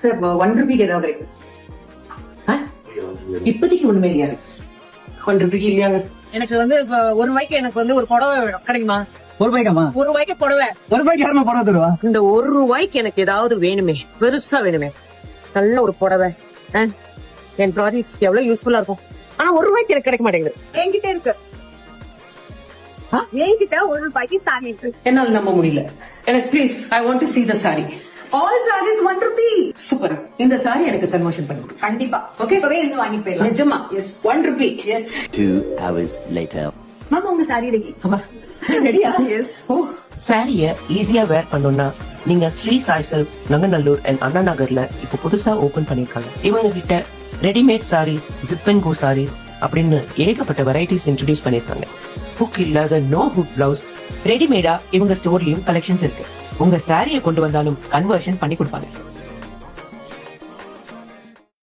Sir 1 ரூபிக்கு ஏதாவது இருக்கு? இப்போதைக்கு ஒண்ணுமே இல்லையா? 1 ரூபிக்கு இல்லையாங்க. எனக்கு வந்து 1 ரூபாய்க்கு எனக்கு வந்து ஒரு புடவை கிடைக்குமா? 1 ரூபாய்க்காமா? 1 ரூபாய்க்கு புடவை. 1 ரூபாய்க்கு யாருமா புடவை தருவா? இந்த 1 ரூபாய்க்கு எனக்கு ஏதாவது வேணுமே, பெருசா வேணுமே, நல்ல ஒரு புடவை. என் ப்ராஜெக்ட்ஸ்க்கு எவ்வளவு யூஸ்ஃபுல்லா இருக்கும். ஆனா 1 ரூபாய்க்கு எனக்கு கிடைக்க மாட்டேங்குது. என்கிட்ட இருக்கு. என்கிட்ட 1 ரூபாய்க்கு சாரி இருக்கு. என்னால நம்ப முடியல. எனக்கு please, I want to see the saree. All sarees 1 rupee. Super. இந்த saree எனக்கு கன்வர்ஷன் பண்ணு. கண்டிப்பா. ஓகே, இப்பவே இருந்து வாங்கி போயிடலாம். நிஜமா? Yes. 1 rupee. Yes. 2 hours later. மாமா உங்க சாரி ரெடி. அம்மா ரெடியா? எஸ். ஓ, சாரிய ஈஸியா வேர் பண்ணணும்னா நீங்க ஸ்ரீ சாய் சில்க்ஸ் நங்கநல்லூர் அண்ட் அண்ணா நகர்ல இப்போ புதுசா ஓபன் பண்ணிருக்காங்க. இவங்க கிட்ட ரெடிமேட் சாரீஸ், ஜிப் அண்ட் கோ சாரீஸ் அப்படின்னு ஏகப்பட்ட வெரைட்டிஸ் இன்ட்ரோடியூஸ் பண்ணிருக்காங்க. ஹுக் இல்லாத நோ ஹுக் பிளவுஸ் ரெடிமேடா இவங்க ஸ்டோர்லயும் கலெக்ஷன்ஸ் இருக்கு. உங்க சாரியை கொண்டு வந்தாலும் கன்வர்ஷன் பண்ணி கொடுப்பாங்க.